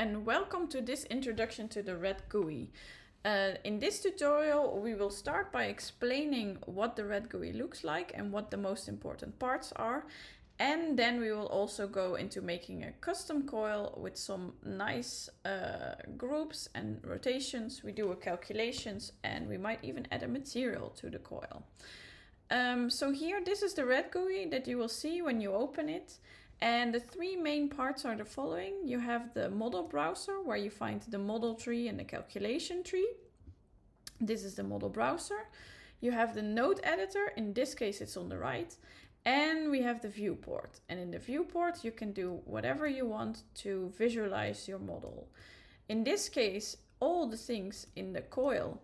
and welcome to this introduction to the Rat GUI. In this tutorial we will start by explaining what the Rat GUI looks like and what the most important parts are, and then we will also go into making a custom coil with some nice groups and rotations. We do a calculations and we might even add a material to the coil. So here, this is the Rat GUI that you will see when you open it. And the three main parts are the following. You have the model browser where you find the model tree and the calculation tree. This is the model browser. You have the node editor, in this case it's on the right. And we have the viewport. And in the viewport you can do whatever you want to visualize your model. In this case, all the things in the coil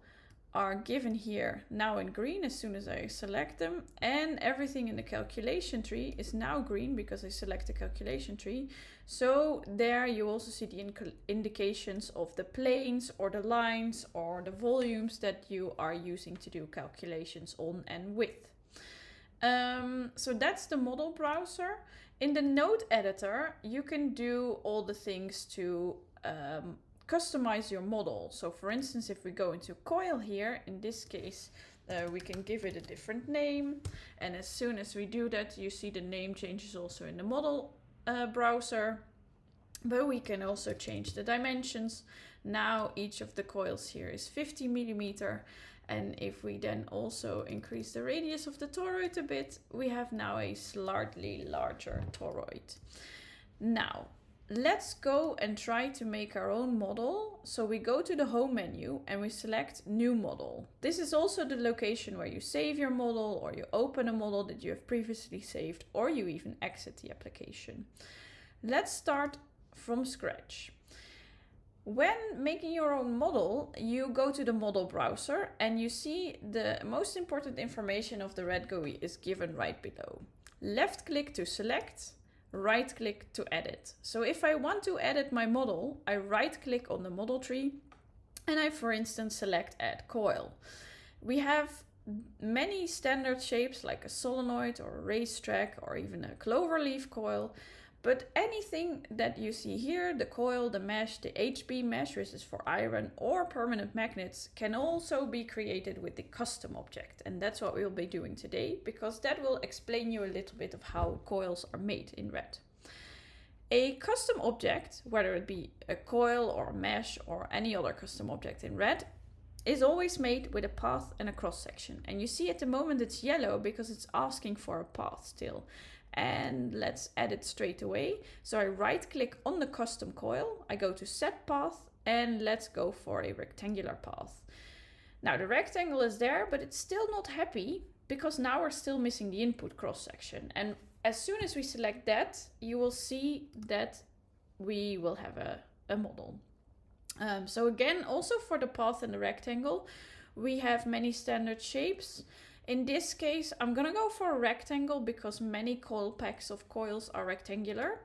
are given here now in green as soon as I select them, and everything in the calculation tree is now green because I select the calculation tree. So there you also see the indications of the planes or the lines or the volumes that you are using to do calculations on and with. So that's the model browser. In the node editor you can do all the things to customize your model. So for instance, if we go into coil here, in this case, we can give it a different name. And as soon as we do that, you see the name changes also in the model browser. But we can also change the dimensions. Now each of the coils here is 50 millimeter. And if we then also increase the radius of the toroid a bit, we have now a slightly larger toroid. Now, let's go and try to make our own model. So we go to the home menu and we select new model. This is also the location where you save your model, or you open a model that you have previously saved, or you even exit the application. Let's start from scratch. When making your own model, you go to the model browser and you see the most important information of the Rat GUI is given right below. Left click to select, right click to edit. So if I want to edit my model, I right click on the model tree and I, for instance, select add coil. We have many standard shapes like a solenoid or a racetrack or even a cloverleaf coil, but anything that you see here, the coil, the mesh, the HB mesh, which is for iron, or permanent magnets, can also be created with the custom object. And that's what we'll be doing today, because that will explain you a little bit of how coils are made in Rat. A custom object, whether it be a coil or a mesh or any other custom object in Rat, is always made with a path and a cross section. And you see at the moment it's yellow because it's asking for a path still. And let's add it straight away. So I right click on the custom coil, I go to set path, and let's go for a rectangular path. Now the rectangle is there, but it's still not happy because now we're still missing the input cross section. And as soon as we select that, you will see that we will have a model. So again, also for the path and the rectangle, we have many standard shapes. In this case, I'm gonna go for a rectangle because many coil packs of coils are rectangular.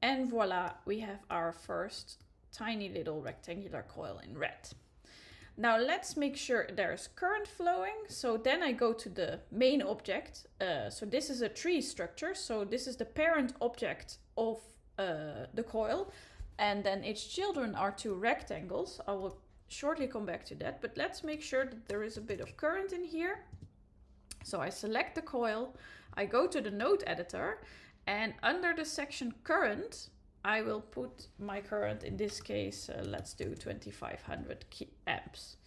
And voila, we have our first tiny little rectangular coil in Rat. Now let's make sure there's current flowing. So then I go to the main object. So this is a tree structure. So this is the parent object of the coil. And then its children are two rectangles. I will shortly come back to that, but let's make sure that there is a bit of current in here. So I select the coil, I go to the node editor, and under the section current, I will put my current, in this case, let's do 2500 amps.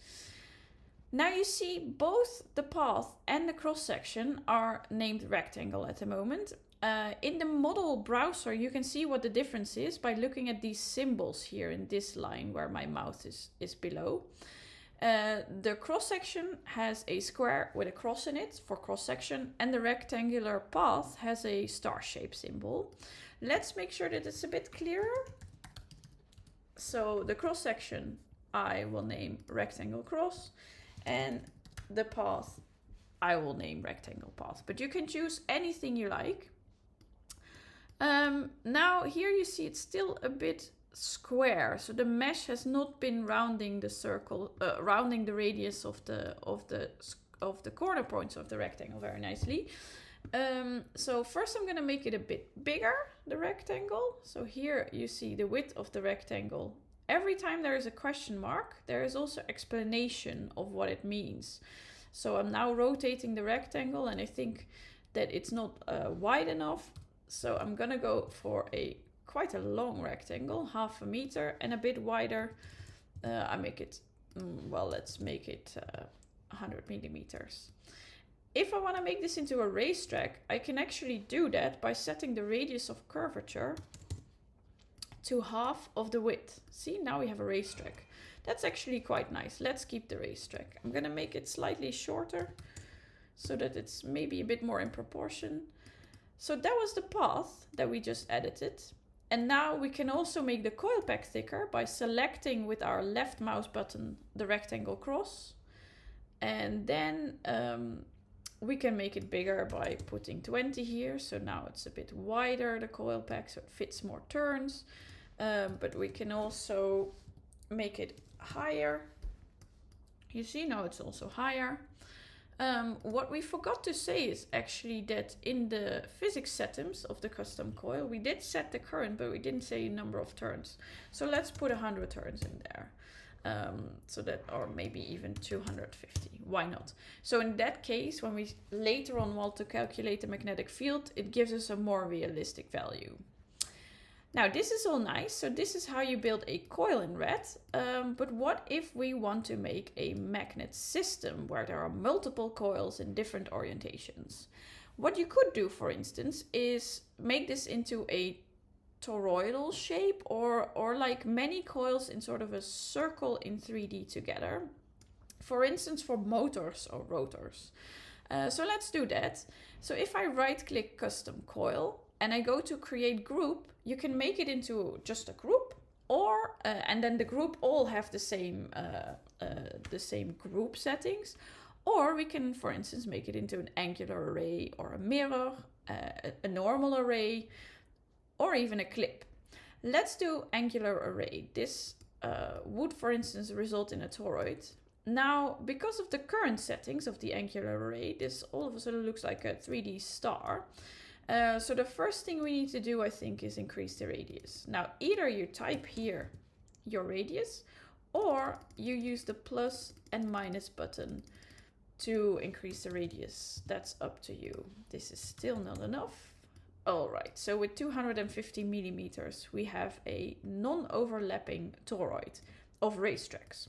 Now you see both the path and the cross section are named rectangle at the moment. In the model browser, you can see what the difference is by looking at these symbols here in this line where my mouse is below. The cross section has a square with a cross in it for cross section, and the rectangular path has a star shape symbol. Let's make sure that it's a bit clearer. So the cross section I will name rectangle cross, and the path I will name rectangle path, but you can choose anything you like. Now here you see it's still a bit square, so the mesh has not been rounding the circle, rounding the radius of the corner points of the rectangle very nicely. So first I'm gonna make it a bit bigger, the rectangle. So here you see the width of the rectangle. Every time there is a question mark, there is also explanation of what it means. So I'm now rotating the rectangle and I think that it's not wide enough. So I'm gonna go for quite a long rectangle, 0.5 meter and a bit wider. I make it, well, let's make it 100 millimeters. If I want to make this into a racetrack, I can actually do that by setting the radius of curvature to half of the width. See, now we have a racetrack. That's actually quite nice. Let's keep the racetrack. I'm going to make it slightly shorter so that it's maybe a bit more in proportion. So that was the path that we just edited. And now we can also make the coil pack thicker by selecting with our left mouse button the rectangle cross. And then we can make it bigger by putting 20 here. So now it's a bit wider, the coil pack, so it fits more turns. But we can also make it higher. You see, now it's also higher. What we forgot to say is actually that in the physics settings of the custom coil, we did set the current, but we didn't say number of turns. So let's put 100 turns in there. So that, or maybe even 250, why not? So in that case, when we later on want to calculate the magnetic field, it gives us a more realistic value. Now this is all nice, so this is how you build a coil in Rat, but what if we want to make a magnet system where there are multiple coils in different orientations? What you could do, for instance, is make this into a toroidal shape or like many coils in sort of a circle in 3D together. For instance, for motors or rotors. So let's do that. So if I right click custom coil and I go to create group, you can make it into just a group or and then the group all have the same group settings. Or we can, for instance, make it into an angular array or a mirror, a normal array, or even a clip. Let's do angular array. This would, for instance, result in a toroid. Now, because of the current settings of the angular array, this all of a sudden looks like a 3D star. So the first thing we need to do, I think, is increase the radius. Now, either you type here your radius, or you use the plus and minus button to increase the radius. That's up to you. This is still not enough. All right, so with 250 millimeters, we have a non-overlapping toroid of racetracks.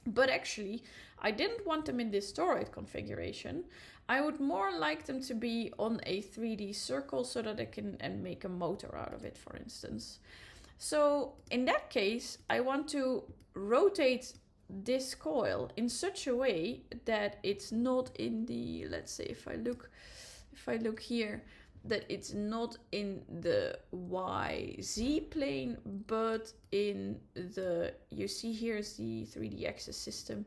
But actually, I didn't want them in this toroid configuration. I would more like them to be on a 3D circle so that I can make a motor out of it, for instance. So in that case, I want to rotate this coil in such a way that it's not in the, let's say if I look here, that it's not in the YZ plane, but in the, you see here is the 3D axis system,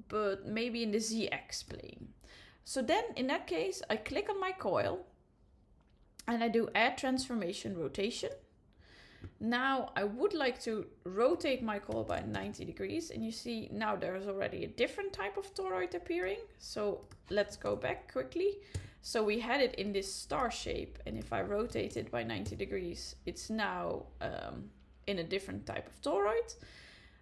but maybe in the ZX plane. So then in that case, I click on my coil and I do add transformation rotation. Now I would like to rotate my coil by 90 degrees and you see now there's already a different type of toroid appearing. So let's go back quickly. So we had it in this star shape, and if I rotate it by 90 degrees, it's now in a different type of toroid.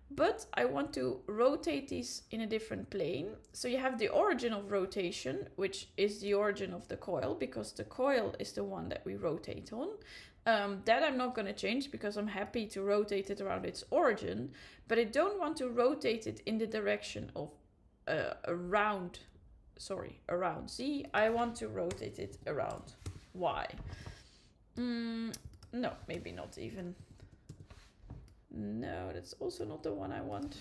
But I want to rotate these in a different plane. So you have the origin of rotation, which is the origin of the coil, because the coil is the one that we rotate on. That I'm not going to change because I'm happy to rotate it around its origin, but I don't want to rotate it in the direction of around Z. I want to rotate it around Y. No, maybe not even. No, that's also not the one I want.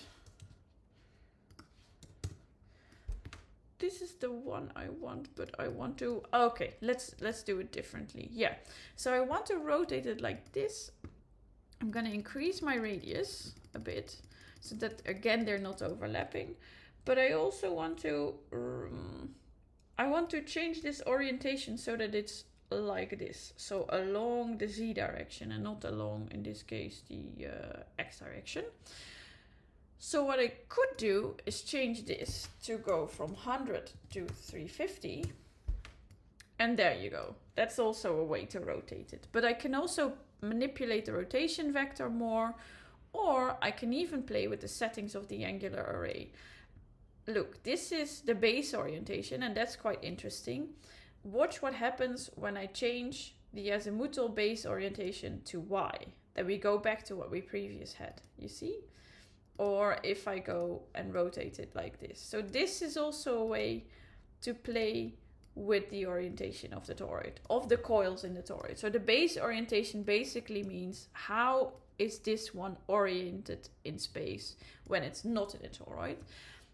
This is the one I want, but I want to, okay, let's do it differently. Yeah, so I want to rotate it like this. I'm gonna increase my radius a bit so that again they're not overlapping. But I also want to, change this orientation so that it's like this. So along the Z direction and not along, in this case, the X direction. So what I could do is change this to go from 100 to 350. And there you go. That's also a way to rotate it. But I can also manipulate the rotation vector more, or I can even play with the settings of the angular array. Look, this is the base orientation, and that's quite interesting. Watch what happens when I change the azimuthal base orientation to Y. Then we go back to what we previously had, you see? Or if I go and rotate it like this. So this is also a way to play with the orientation of the toroid, of the coils in the toroid. So the base orientation basically means how is this one oriented in space when it's not in a toroid.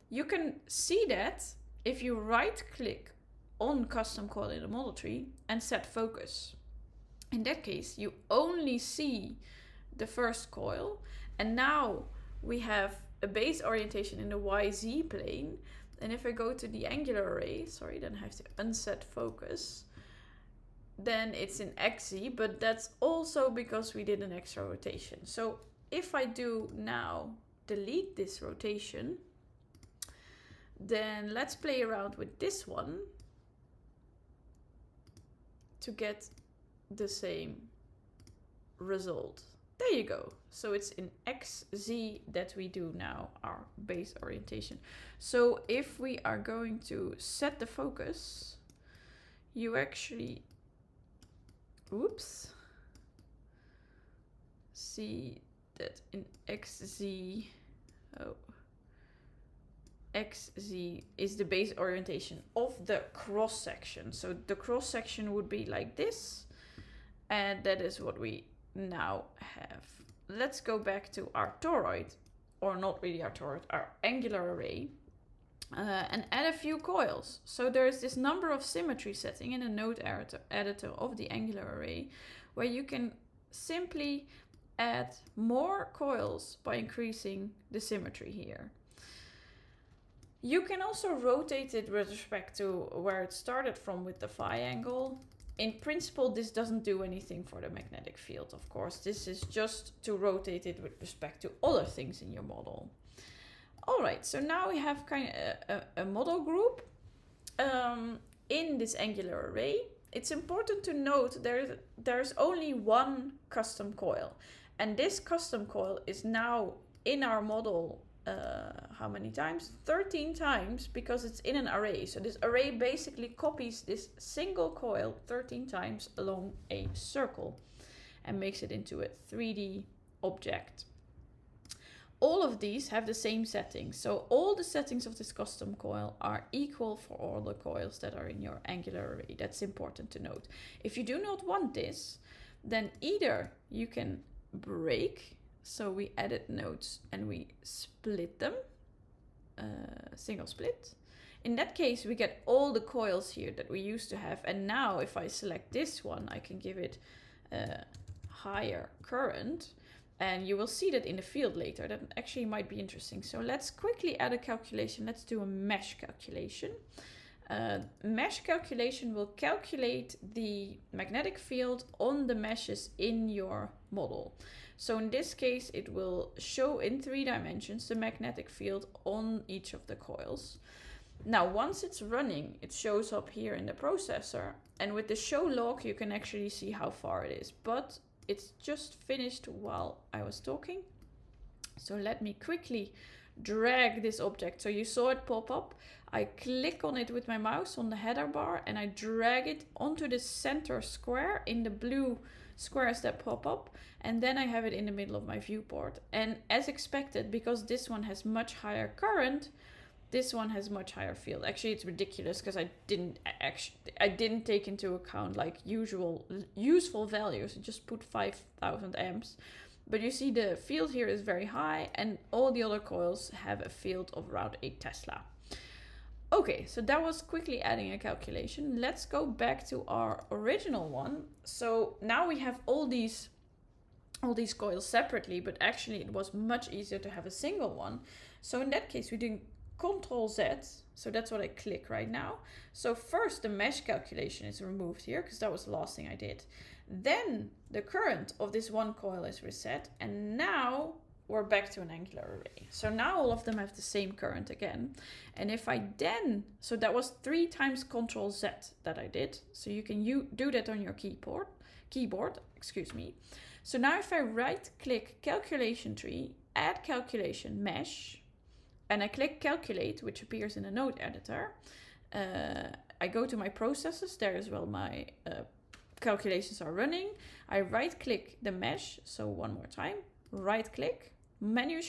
You can see that if you right click on custom coil in the model tree and set focus. In that case, you only see the first coil, and now we have a base orientation in the YZ plane. And if I go to the angular array, sorry, then I have to unset focus, then it's in XZ, but that's also because we did an extra rotation. So if I do now delete this rotation, then let's play around with this one to get the same result. There you go. So it's in XZ that we do now our base orientation. So if we are going to set the focus, you actually, oops, see that in XZ, XZ is the base orientation of the cross section. So the cross section would be like this, and that is what we now have. Let's go back to our toroid, or not really our toroid, our angular array, and add a few coils. So there's this number of symmetry setting in the node editor of the angular array, where you can simply add more coils by increasing the symmetry here. You can also rotate it with respect to where it started from with the phi angle. In principle, this doesn't do anything for the magnetic field, of course. This is just to rotate it with respect to other things in your model. All right, so now we have kind of a model group in this angular array. It's important to note there's only one custom coil, and this custom coil is now in our model how many times? 13 times, because it's in an array. So this array basically copies this single coil 13 times along a circle and makes it into a 3D object. All of these have the same settings. So all the settings of this custom coil are equal for all the coils that are in your angular array. That's important to note. If you do not want this, then either you can break. So we edit nodes and we split them, single split. In that case, we get all the coils here that we used to have. And now if I select this one, I can give it a higher current. And you will see that in the field later. That actually might be interesting. So let's quickly add a calculation. Let's do a mesh calculation. Mesh calculation will calculate the magnetic field on the meshes in your model. So in this case, it will show in 3 dimensions the magnetic field on each of the coils. Now, once it's running, it shows up here in the processor. And with the show log, you can actually see how far it is. But it's just finished while I was talking. So let me quickly drag this object. So you saw it pop up. I click on it with my mouse on the header bar and I drag it onto the center square in the blue squares that pop up, and then I have it in the middle of my viewport. And as expected, because this one has much higher current, this one has much higher field. Actually, it's ridiculous because I didn't take into account like useful values. I just put 5,000 amps. But you see the field here is very high, and all the other coils have a field of around 8 Tesla. Okay, so that was quickly adding a calculation. Let's go back to our original one. So now we have all these coils separately, but actually it was much easier to have a single one. So in that case, we do Control Z. So that's what I click right now. So first the mesh calculation is removed here because that was the last thing I did. Then the current of this one coil is reset. And now we're back to an angular array. So now all of them have the same current again. And if I then, so that was 3 times Control Z that I did. So you can do that on your keyboard, excuse me. So now if I right click calculation tree, add calculation mesh, and I click calculate, which appears in the node editor, I go to my processes, there as well my calculations are running. I right click the mesh, so one more time, right click, menu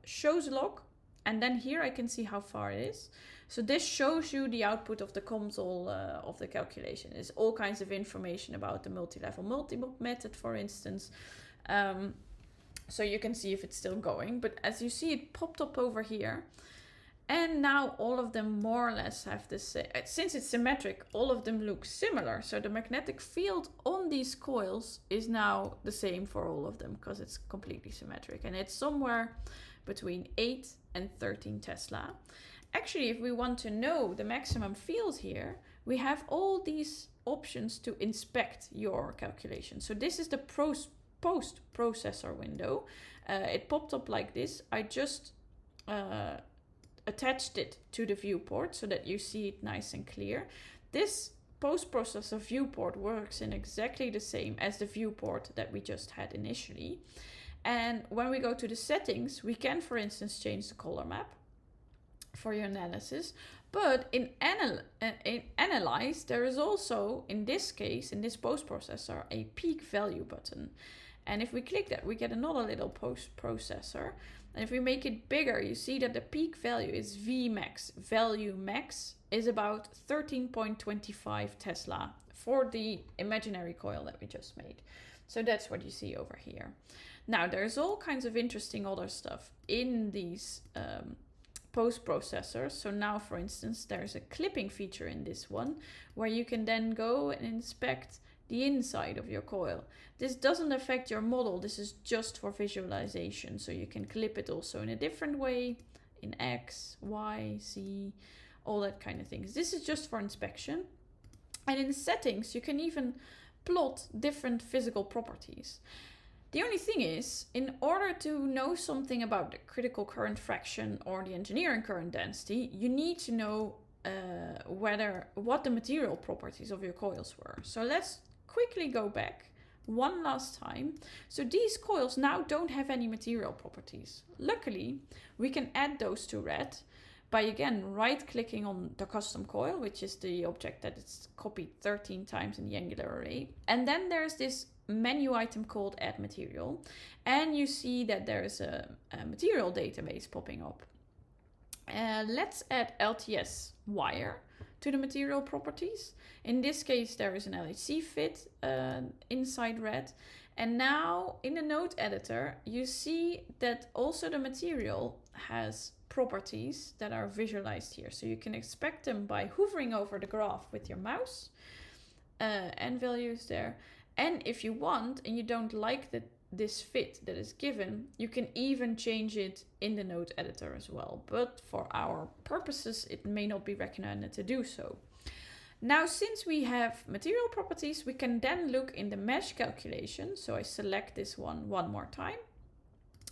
shows log, and then here I can see how far it is. So this shows you the output of the console of the calculation. It's all kinds of information about the multi-level multipole method, for instance. So you can see if it's still going, but as you see, it popped up over here. And now all of them more or less have the same, since it's symmetric, all of them look similar. So the magnetic field on these coils is now the same for all of them because it's completely symmetric. And it's somewhere between 8 and 13 Tesla. Actually, if we want to know the maximum field here, we have all these options to inspect your calculation. So this is the post-processor window. It popped up like this. I just attached it to the viewport so that you see it nice and clear. This post-processor viewport works in exactly the same as the viewport that we just had initially. And when we go to the settings, we can, for instance, change the color map for your analysis. But in Analyze, there is also, in this case, in this post-processor, a peak value button. And if we click that, we get another little post-processor. And if we make it bigger, you see that the peak value is Vmax. Value max is about 13.25 Tesla for the imaginary coil that we just made. So that's what you see over here. Now, there's all kinds of interesting other stuff in these post-processors. So now, for instance, there's a clipping feature in this one where you can then go and inspect the inside of your coil. This doesn't affect your model. This is just for visualization. So you can clip it also in a different way, in X, Y, Z, all that kind of things. This is just for inspection. And in settings, you can even plot different physical properties. The only thing is, in order to know something about the critical current fraction or the engineering current density, you need to know what the material properties of your coils were. So let's quickly go back one last time. So these coils now don't have any material properties. Luckily, we can add those to Rat by again right-clicking on the custom coil, which is the object that is copied 13 times in the angular array. And then there's this menu item called Add Material. And you see that there's a material database popping up. Let's add LTS wire to the material properties. In this case, there is an LHC fit inside Rat. And now in the node editor, you see that also the material has properties that are visualized here. So you can inspect them by hovering over the graph with your mouse and values there. And if you want, and you don't like this fit that is given, you can even change it in the node editor as well. But for our purposes, it may not be recommended to do so. Now, since we have material properties, we can then look in the mesh calculation. So I select this one more time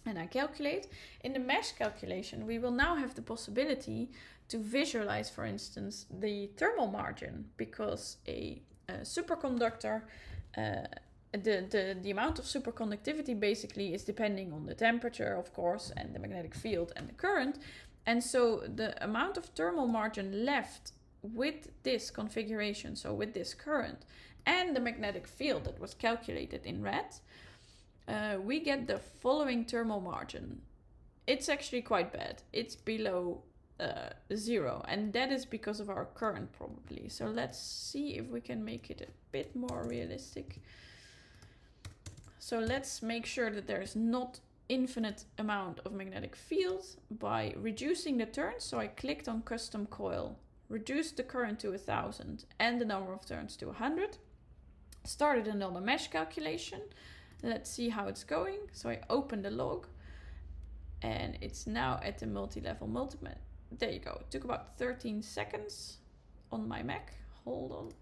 and I calculate. In the mesh calculation, we will now have the possibility to visualize, for instance, the thermal margin, because a superconductor, the amount of superconductivity basically is depending on the temperature, of course, and the magnetic field and the current. And so the amount of thermal margin left with this configuration, so with this current and the magnetic field that was calculated in Rat, we get the following thermal margin. It's actually quite bad. It's below 0, and that is because of our current probably. So let's see if we can make it a bit more realistic. So let's make sure that there's not infinite amount of magnetic field by reducing the turns. So I clicked on custom coil, reduced the current to 1000 and the number of turns to 100. Started another mesh calculation. Let's see how it's going. So I open the log and it's now at the multi-level multipole. There you go. It took about 13 seconds on my Mac. Hold on.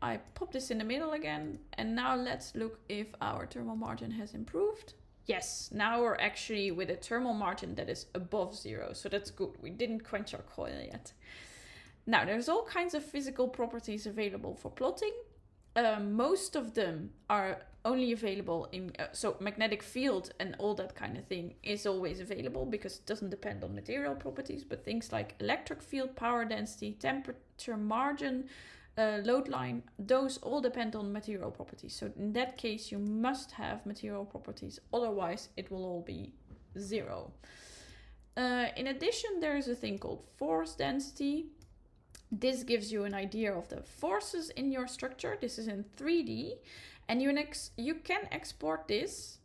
I pop this in the middle again. And now let's look if our thermal margin has improved. Yes, now we're actually with a thermal margin that is above 0, so that's good. We didn't quench our coil yet. Now, there's all kinds of physical properties available for plotting. Most of them are only available in, so magnetic field and all that kind of thing is always available because it doesn't depend on material properties, but things like electric field, power density, temperature margin, load line, those all depend on material properties. So in that case, you must have material properties, otherwise it will all be 0. In addition, there is a thing called force density. This gives you an idea of the forces in your structure. This is in 3D, and you can export this.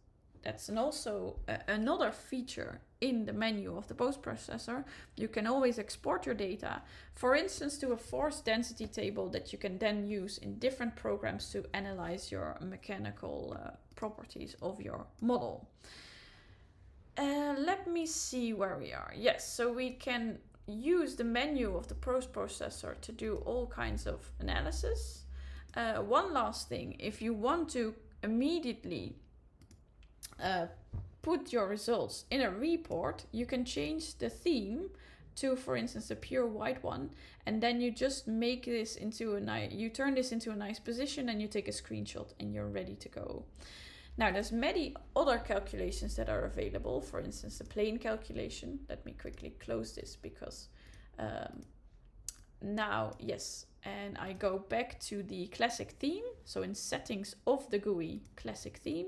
That's also another feature in the menu of the post-processor. You can always export your data, for instance, to a force density table that you can then use in different programs to analyze your mechanical properties of your model. Let me see where we are. Yes, so we can use the menu of the post-processor to do all kinds of analysis. One last thing, if you want to immediately put your results in a report, you can change the theme to, for instance, a pure white one, and then you just make this into you turn this into a nice position and you take a screenshot and you're ready to go. Now, there's many other calculations that are available, for instance, the plane calculation. Let me quickly close this because now, yes, and I go back to the classic theme. So in settings of the GUI classic theme,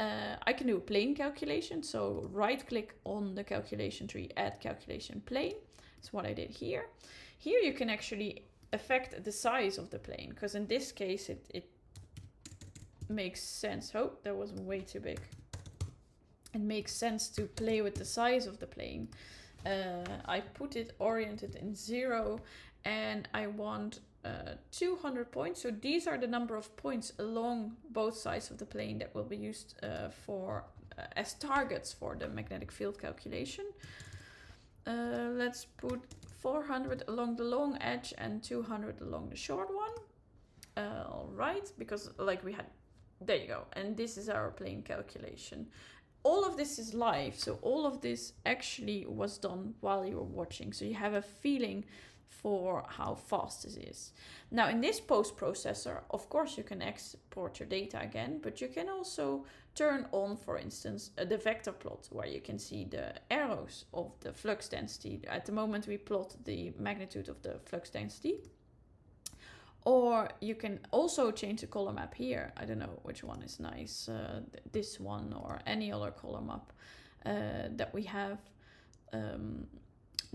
I can do a plane calculation. So right click on the calculation tree, add calculation plane. That's what I did here. Here you can actually affect the size of the plane, because in this case it makes sense. Oh, that was way too big. It makes sense to play with the size of the plane. I put it oriented in 0 and I want 200 points. So these are the number of points along both sides of the plane that will be used as targets for the magnetic field calculation. Let's put 400 along the long edge and 200 along the short one. All right, because like we had, there you go. And this is our plane calculation. All of this is live, so all of this actually was done while you were watching. So you have a feeling for how fast this is. Now in this post-processor, of course you can export your data again, but you can also turn on, for instance, the vector plot where you can see the arrows of the flux density. At the moment we plot the magnitude of the flux density. Or you can also change the color map here. I don't know which one is nice, this one or any other color map that we have.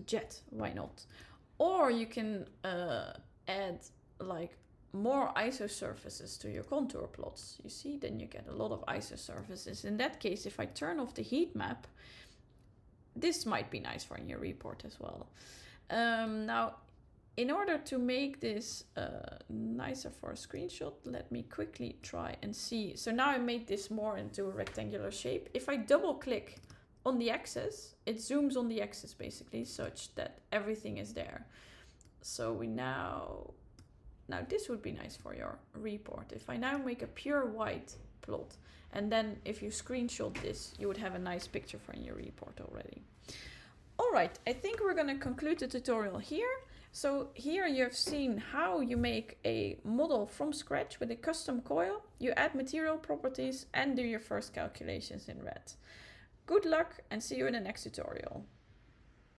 Jet, why not? Or you can add like more isosurfaces to your contour plots. You see, then you get a lot of isosurfaces. In that case, if I turn off the heat map, this might be nice for your report as well. Now, in order to make this nicer for a screenshot, let me quickly try and see. So now I made this more into a rectangular shape. If I double click on the axis, it zooms on the axis basically, such that everything is there. So we now this would be nice for your report. If I now make a pure white plot, and then if you screenshot this, you would have a nice picture for your report already. All right, I think we're gonna conclude the tutorial here. So here you have seen how you make a model from scratch with a custom coil. You add material properties and do your first calculations in Rat. Good luck and see you in the next tutorial.